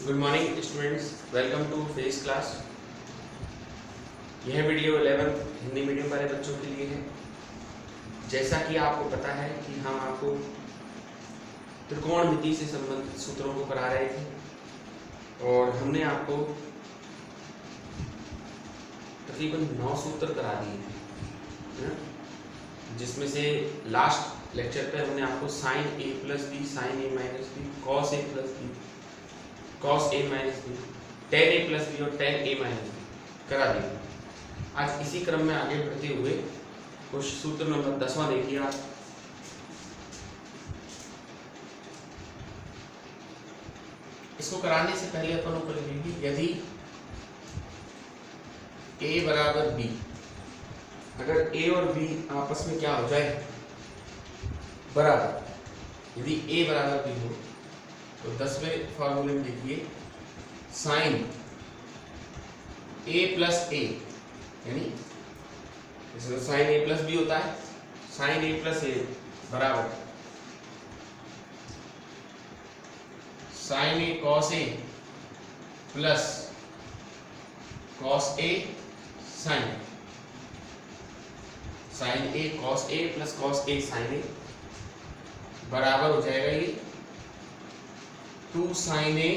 Good morning students, welcome to face class. यह video 11th Hindi medium वाले बच्चों के लिए है। जैसा कि आपको पता है कि हम आपको त्रिकोणमिति से संबंधित सूत्रों को करा रहे थे और हमने आपको तकरीबन 9 सूत्र करा दिए हैं, जिसमें से लास्ट लेक्चर पे हमने आपको sign A plus b, sign A minus B, cos A plus B, cos A minus B, ten A plus B और टेन ए माइनस बी करा दिया। आज इसी क्रम में आगे बढ़ते हुए कुछ सूत्र नंबर 10वां देखिए आप। इसको कराने से पहले अपन ऊपर लिखेंगे यदि a बराबर b, अगर a और b आपस में क्या हो जाए बराबर, यदि a बराबर b हो तो 10वें फॉर्मूले में देखिए साइन a प्लस a, यानी इसमें साइन a प्लस b होता है, साइन a प्लस a बराबर sine a cos a plus cos a sine a, sine a cos a plus cos a sine a बराबर हो जाएगा ये 2 साइन a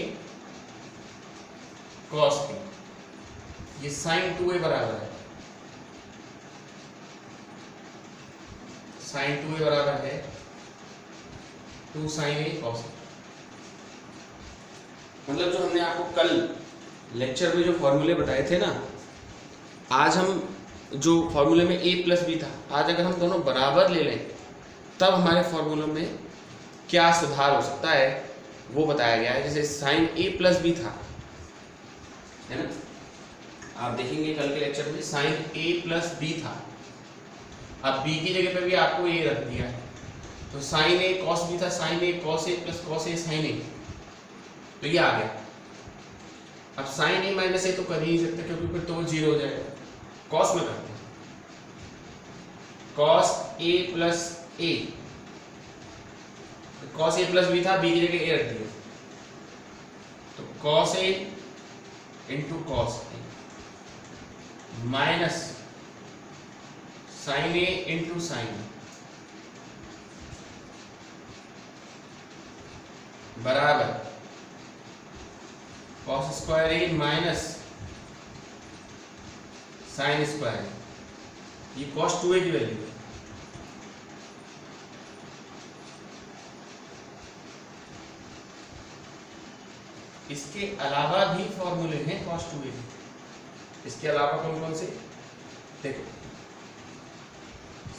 कॉस a। ये साइन 2a बराबर है, साइन 2a बराबर है 2 साइन a कॉस a। मतलब जो हमने आपको कल लेक्चर में जो फॉर्मूले बताए थे ना, आज हम जो फॉर्मूले में a प्लस बी था, आज अगर हम दोनों बराबर ले लें तब हमारे फॉर्मूलों में क्या सुधार हो सकता है वो बताया गया है। जैसे साइन a प्लस बी था, है ना, आप देखेंगे कल के लेक्चर में साइन a प्लस बी था, अब b की जगह पे भी आपको a रख दिया है, तो साइन a कॉस बी था, sine a cos a plus cos a sine a, तो ये आ गया। अब साइन a माइनस a तो कर ही नहीं सकते क्योंकि फिर तो वो 0 हो जाएगा। कॉस में करते हैं, cos a plus a, cos a plus b था, b की जगह a रख दिया, तो cos a into cos a minus sine a into sine a बराबर cos square a minus sine square a। ये कॉस 2a की वैल्यू है। इसके अलावा भी फॉर्मूले हैं कॉस 2a के। इसके अलावा कौन कौन से देखो,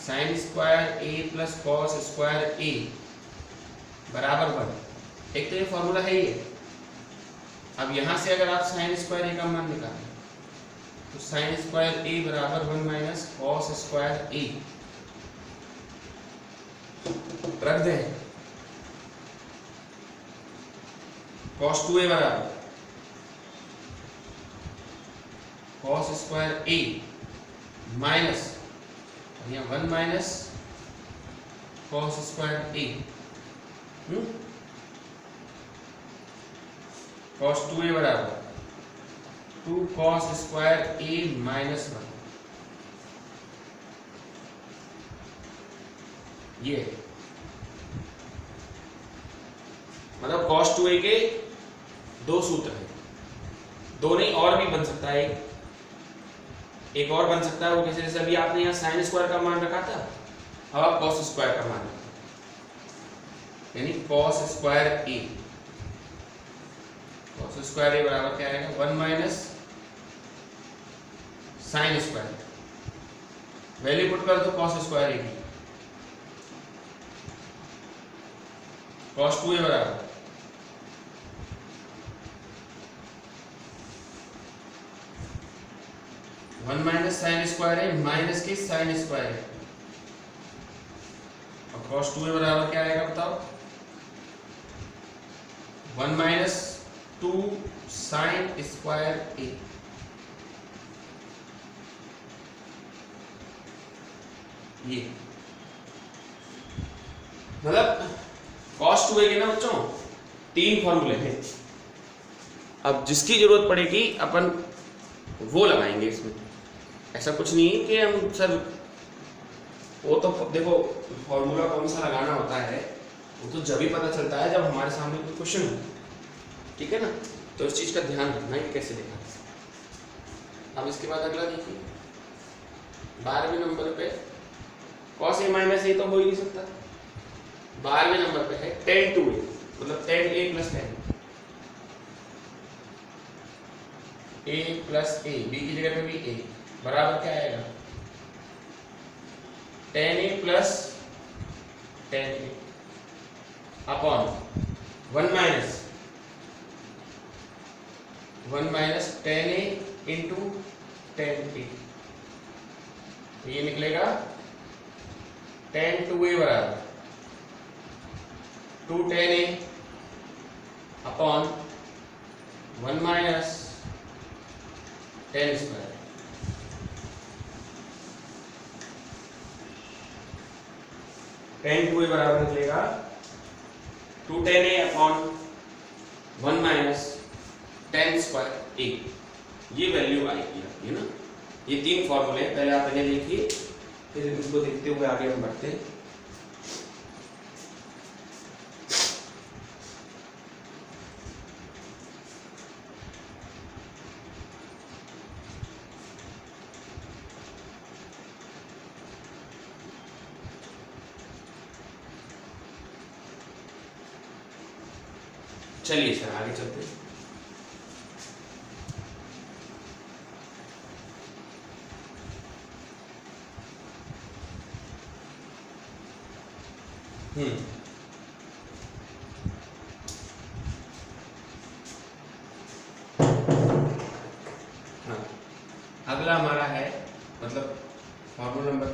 sign square a plus cos square a बराबर 1, एक तो ये फॉर्मूला है ये। अब यहां से अगर आप साइन स्क्वायर a का मान निकालें तो साइन स्क्वायर a बराबर 1 माइनस कॉस स्क्वायर a रख दें, कॉस 2a बराबर cos square a minus 1 minus cos square a, cos 2a बराबर 2 कॉस स्क्वायर a माइनस 1। ये मतलब कॉस 2a के 2 सूत्र हैं, 2 नहीं और भी बन सकता है, एक और बन सकता है। वो कैसे, जैसे अभी आपने यहाँ साइन स्क्वायर का मान रखा था, अब आप कॉस स्क्वायर का मान रखा, यानी cos square a, cos square a बराबर क्या आएगा 1 minus sine square, value put कर दो कॉस स्क्वायर a की, कॉस 2a बराबर 1 minus sine square a minus की साइन स्क्वायर a, और कॉस 2a बराबर क्या आएगा बताओ 1 माइनस 2 साइन स्क्वायर a। ये मतलब कॉस 2a के ना बच्चों 3 फॉर्मूले हैं। अब जिसकी जरूरत पड़ेगी अपन वो लगाएंगे इसमें, ऐसा कुछ नहीं है कि हम सर वो तो देखो फॉर्मूला कौन सा लगाना होता है वो तो जब ही पता चलता है जब हमारे सामने कोई क्वेश्चन हो, ठीक है ना। तो इस चीज का ध्यान रखना है कैसे लिखा है। अब इसके बाद अगला देखिए 12वें नंबर पे cos a माइनस ए तो हो ही नहीं सकता। 12वें नंबर पे है tan 2a मतलब tan a plus tan a plus a b की जगह पे भी a बराबर क्या आएगा tan a plus tan a upon 1 minus tan a into tan a, तो ये निकलेगा tan 2a बराबर 2 tan a upon 1 minus tan square. tan 2a बराबर निकलेगा 2 tan a upon 1 minus tan square a, ये वैल्यू आएगी आपकी ना। ये 3 फॉर्मूले पहले आप इन्हें लिखिए, फिर इसको देखते हुए आगे हम बढ़ते हैं। चलिए सर आगे चलते हैं। हाँ, अगला हमारा है मतलब फॉर्मूला नंबर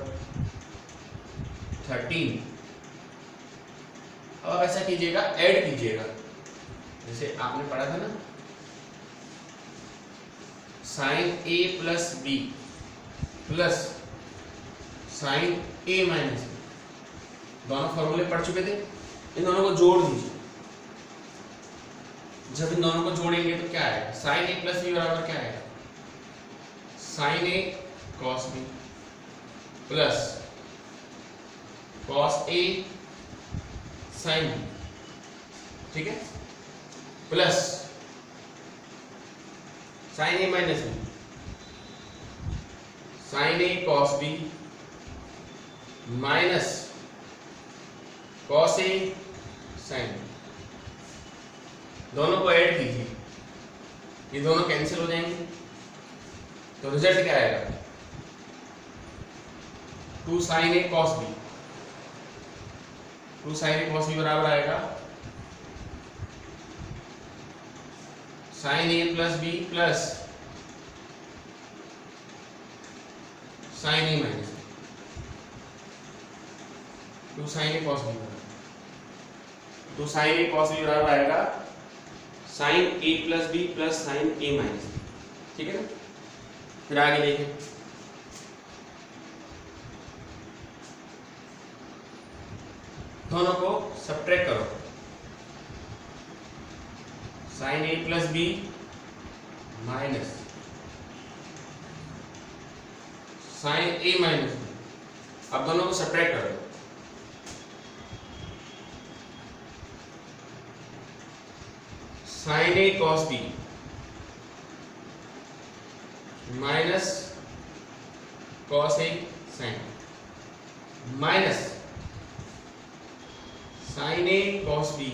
13। अब ऐसा कीजिएगा, ऐड कीजिएगा, जैसे आपने पढ़ा था ना sine a plus B plus sine a minus b, दोनों फॉर्मूले पढ़ चुके थे। इन दोनों को जोड़ दीजिए, जब इन दोनों को जोड़ेंगे तो क्या आएगा साइन a प्लस बी बराबर क्या आएगा sine a cos b plus cos a sine b, ठीक है, plus sine a minus b sine a cos b minus cos a sine b. दोनों को ऐड कीजिए, ये दोनों कैंसिल हो जाएंगे, तो रिजल्ट क्या आएगा 2 sine a cos b, 2 sine a cos b बराबर आएगा sine a plus B plus sine a minus b, 2 sine a cos b बराबर, तो साइन a कॉस बी बराबर आएगा sine a plus B plus sine a minus b, ठीक है ना। फिर आगे देखें, दोनों को सब्ट्रैक्ट करो, sine a plus b minus sine a minus b, अब दोनों को सब्ट्रैक्ट करो, sine a cos b minus cos a sine minus sine a cos b,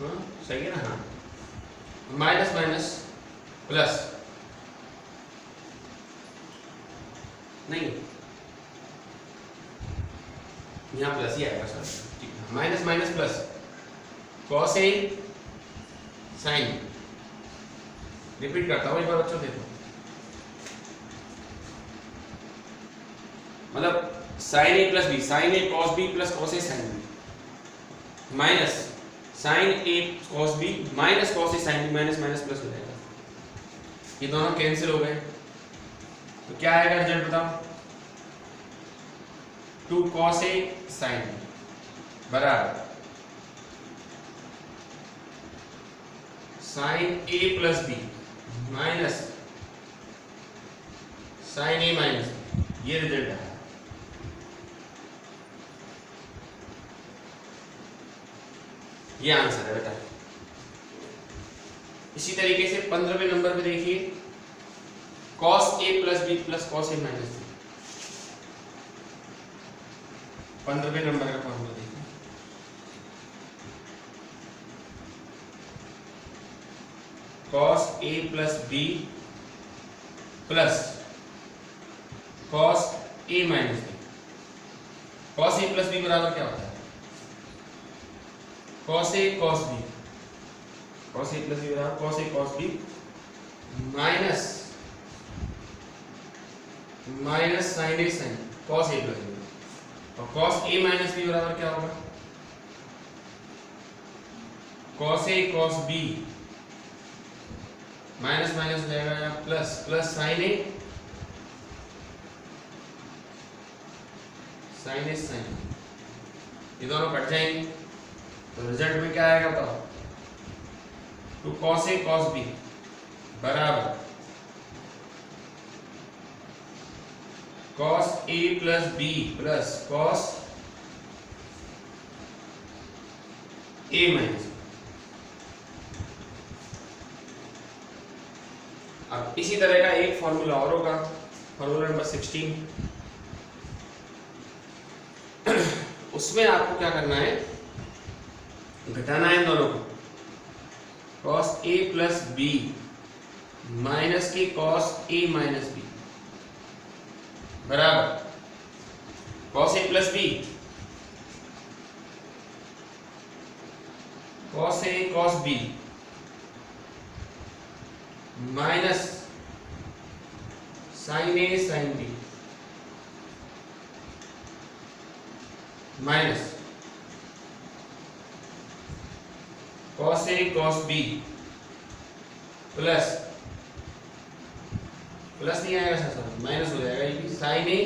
हाँ सही है ना, हाँ माइनस माइनस प्लस, नहीं यहाँ प्लस ही आएगा सर, ठीक है, minus minus plus cos a sine, repeat करता हूँ एक बार बच्चों देखो, मतलब sine a plus b sine a cos b plus cos a sine b minus sine a cos b minus cos a sine b, minus minus plus हो जाएगा, ये दोनों कैंसिल हो गए, तो क्या आएगा रिजल्ट बताओ 2 कॉस a साइन बी बराबर साइन ए प्लस बी माइनस साइन ए माइनस बी, ये रिजल्ट है। ये आंसर है बेटा। इसी तरीके से 15वें नंबर पे देखिए cos a plus B plus cos a minus B. 15वें नंबर का फॉर्मूला देखिए, cos a plus B plus cos a minus B. cos a plus B बराबर क्या होता है? cos a cos b, cos a plus B बराबर cos a cos b minus minus sin a sin cos a प्लस b, और cos a minus b बराबर क्या होगा? cos a cos b minus minus हो जाएगा या plus plus sin a sin, ये दोनों कट जाएंगे तो रिजल्ट में क्या आएगा बताओ? 2 cos a cos b बराबर cos a प्लस b plus cos a minus. अब इसी तरह का एक फॉर्मूला और होगा, फॉर्मूला नंबर 16। उसमें आपको क्या करना है? घटाना है इन दोनों को। cos a plus b minus के cos a माइनस बी बराबर cos a plus b cos a cos b minus sin a sin b minus cos a cos b plus plus नहीं आएगा सर, माइनस हो जाएगा, ये भी sin a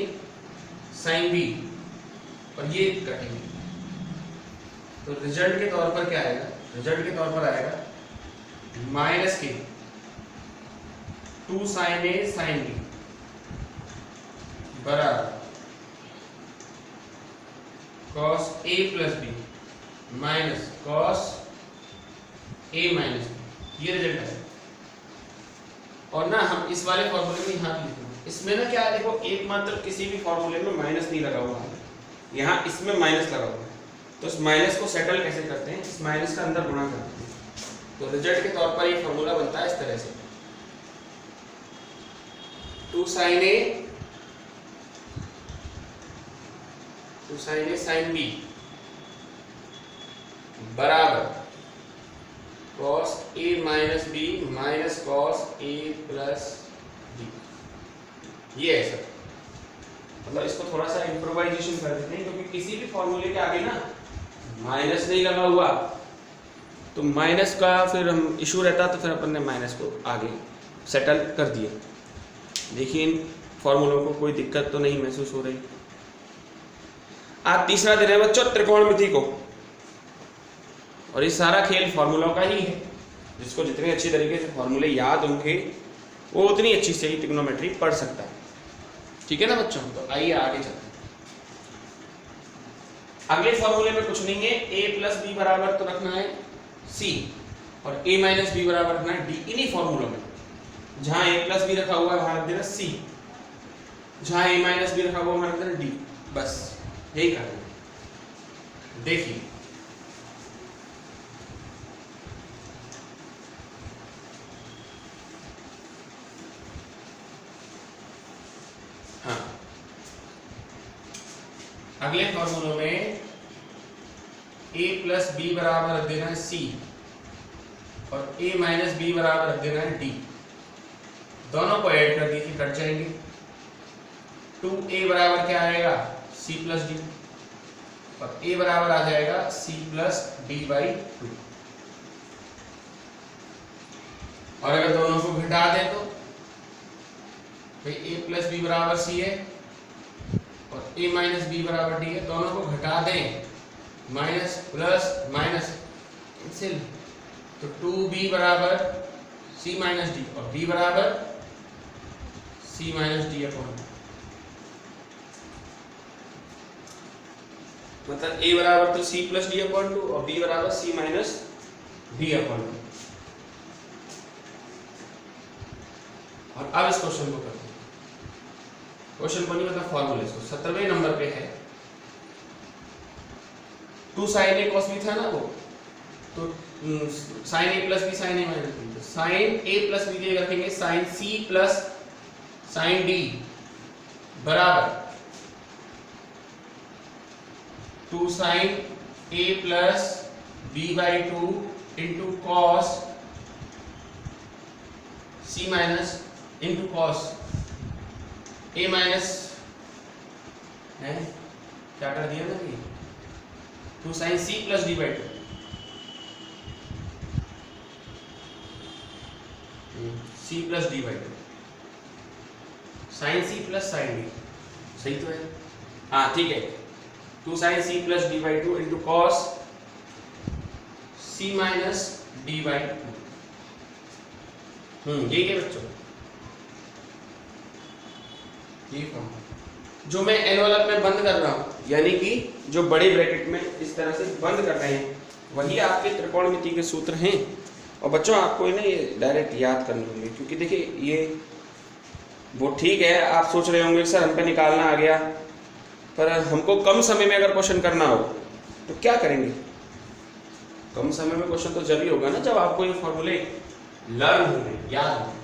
sin b, और ये कटेंगे तो रिजल्ट के तौर पर क्या आएगा? रिजल्ट के तौर पर आएगा माइनस के 2 sin a sin b बराबर cos a प्लस b minus cos a minus b, ये रिजल्ट है। और ना हम इस वाले फॉर्मूले में यहाँ भी लिखेंगे, इसमें ना क्या है देखो, एकमात्र किसी भी फॉर्मूले में माइनस नहीं लगा हुआ है, यहाँ इसमें माइनस लगा हुआ है, तो इस माइनस को सेटल कैसे करते हैं? इस माइनस का अंदर गुणा करते हैं, तो रिजल्ट के तौर पर ये फॉर्मूला बनता है इस तरह से 2 sin a sin b बराबर cos a minus b minus cos a प्लस b। ये है सर, मतलब इसको थोड़ा सा इम्प्रोवाइजेशन कर देते हैं, क्योंकि किसी भी फॉर्मूले के आगे ना माइनस नहीं लगा हुआ तो माइनस का फिर हम इशू रहता, तो फिर अपन ने माइनस को आगे सेटल कर दिया। देखिए इन फॉर्मूलों को कोई दिक्कत तो नहीं महसूस हो रही। आज तीसरा दिन है बच्चों त्रिकोणमिति को, और ये सारा खेल फॉर्मूलों का ही है। जिसको जितने अच्छी तरीके से फॉर्मूले याद होंगे वो उतनी अच्छी से ही ट्रिग्नोमेट्री पढ़ सकता है। ठीक है ना बच्चों? तो आइए आगे चलते हैं। अगले फॉर्मूले में कुछ नहीं है, a प्लस बी बराबर तो रखना है c और a माइनस बी बराबर रखना है d। इन्हीं फॉर्मूलों में जहां a प्लस बी रखा हुआ है वहां रख देना c, जहां a माइनस बी रखा हुआ है वहां रख देना d, बस यही करना है। देखिए हाँ, अगले फॉर्मूलों में a प्लस बी बराबर रख देना है c और a माइनस बी बराबर रख देना है d। दोनों को ऐड कर दीजिए, कट जाएंगे। 2a बराबर क्या आएगा? c प्लस डी, और a बराबर आ जाएगा c प्लस डी बाई 2। और अगर दोनों को घटा दें तो भाई a प्लस बी बराबर c है और a माइनस बी बराबर d है। दोनों को घटा दें, माइनस प्लस माइनस कैंसिल, तो 2b बराबर c माइनस डी और b बराबर c माइनस डी अपॉन, मतलब a बराबर तो c प्लस डी अपॉन 2 और b बराबर c माइनस डी अपॉन 2। और अब इस क्वेश्चन को करते हैं, क्वेश्चन को नहीं मतलब फॉर्मूले को 17वें नंबर पे है। 2 sin a cos b था ना वो, तो sin a प्लस b sin a minus b, तो sin a प्लस b की जगह रखेंगे sin c plus sin d बराबर 2 sin a प्लस b by 2 into cos c minus into cos a minus है क्या कर दिया ना ये 2 sin c plus d by 2 c plus d by 2 sin c plus sin d, सही तो है, हाँ ठीक है। 2 sin c plus d by 2 into cos c minus d by 2, यही है बच्चों, ये फॉर्म जो मैं एनवलप में बंद कर रहा हूँ, यानी कि जो बड़े ब्रैकेट में इस तरह से बंद कर रहे हैं, वही आपके त्रिकोणमिति के सूत्र हैं। और बच्चों आपको इन्हें ये डायरेक्ट याद करने होंगे, क्योंकि देखिए ये वो ठीक है, आप सोच रहे होंगे सर हम पे निकालना आ गया, पर हमको कम समय में अगर क्वेश्चन करना हो तो क्या करेंगे? कम समय में क्वेश्चन तो जब ही होगा ना जब आपको ये फॉर्मूले लर्न होंगे, याद होंगे।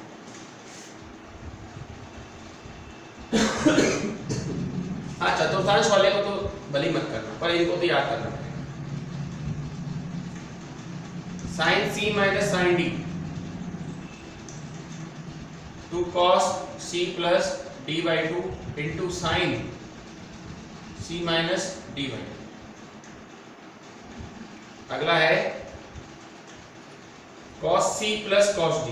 हाँ, चतुर्थांश वाले को तो भली मत करना, पर इनको तो याद करना। sin c minus sin d 2 cos c plus d by 2 into sin c minus d by 2। अगला है cos c plus cos d,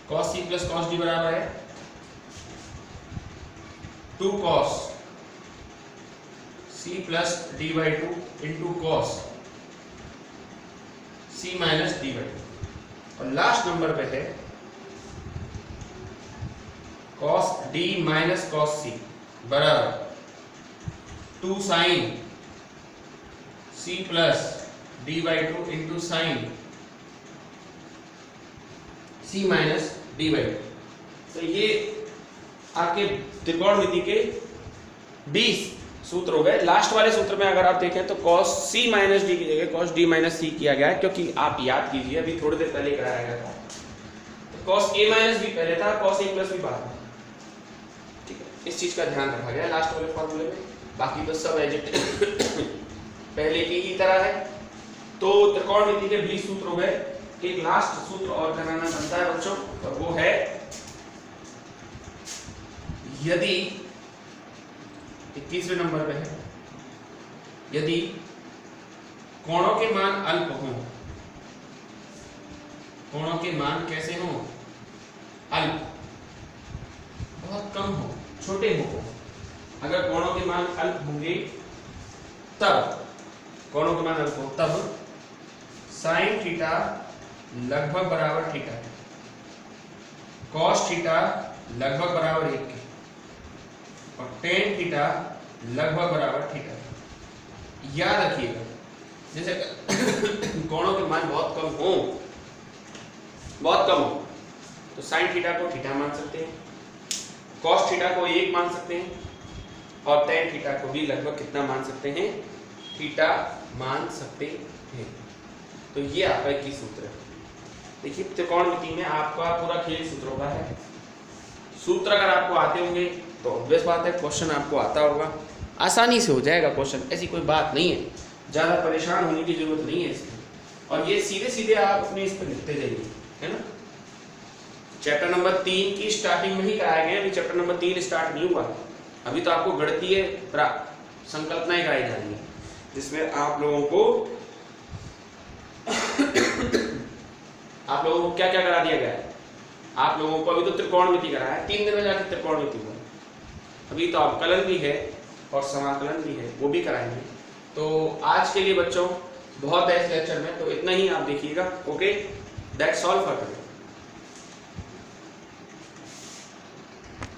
cos c plus cos d बराबर है 2 cos c plus d by 2 into cos c minus d by 2। और last number पे है cos d minus cos c बराबर 2 sin c plus d by 2 into sin c minus d by 2। तो ये आपके त्रिकोणमिति के 20 सूत्र हो गए। लास्ट वाले सूत्र में अगर आप देखें तो cos c माइनस डी की जगह cos d माइनस c किया गया है, क्योंकि आप याद कीजिए अभी थोड़ी देर पहले कराया गया था, तो cos a माइनस b पहले था, cos a प्लस b बाद में, ठीक है, इस चीज का ध्यान रखा गया लास्ट वाले फॉर्मूले में। बाकी तो सब पहले की ही तरह है। तो त्रिकोणमिति के 20 सूत्र हो गए। एक लास्ट सूत्र और कराना बनता है बच्चों, और वो है यदि 21वें नंबर पे है, यदि कोणों के मान अल्प हों, कोणों के मान कैसे हों? अल्प, बहुत कम हो, छोटे हो। अगर कोणों के मान अल्प होंगे तब, कोणों के मान अल्प हो तब साइन थीटा लगभग बराबर थीटा है, कॉस थीटा लगभग बराबर 1 के, और टेन थीटा लगभग बराबर थीटा है। याद रखिएगा, जैसे कोणों के मान बहुत कम हो, बहुत कम हो, तो साइन थीटा को थीटा मान सकते हैं, कॉस थीटा को 1 मान सकते हैं, और टेन थीटा को भी लगभग कितना मान सकते हैं? थीटा मान सकते हैं। तो ये आपका 21 सूत्र है। देखिए त्रिकोणमिति में आपका पूरा खेल सूत्रों का है। सूत्र अगर आपको आते होंगे तो ऑब्वियस बात है क्वेश्चन आपको आता होगा, आसानी से हो जाएगा क्वेश्चन, ऐसी कोई बात नहीं है, ज़्यादा परेशान होने की जरूरत नहीं है इसमें। और ये सीधे सीधे आप अपने इस पर लिखते जाइए, है ना। चैप्टर नंबर 3 की स्टार्टिंग में ही कराया गया, अभी चैप्टर नंबर 3 स्टार्ट नहीं हुआ, अभी तो आपको गणितीय संकल्पनाएं कराई जा रही है, जिसमें आप लोगों को क्या क्या करा दिया गया है। आप लोगों को अभी तो त्रिकोणमिति कराया है, 3 दिन में जाकर त्रिकोणमिति हुआ, अभी तो अवकलन भी है और समाकलन भी है, वो भी कराएंगे। तो आज के लिए बच्चों बहुत है इस लेक्चर में, तो इतना ही आप देखिएगा। Okay, that's all for today.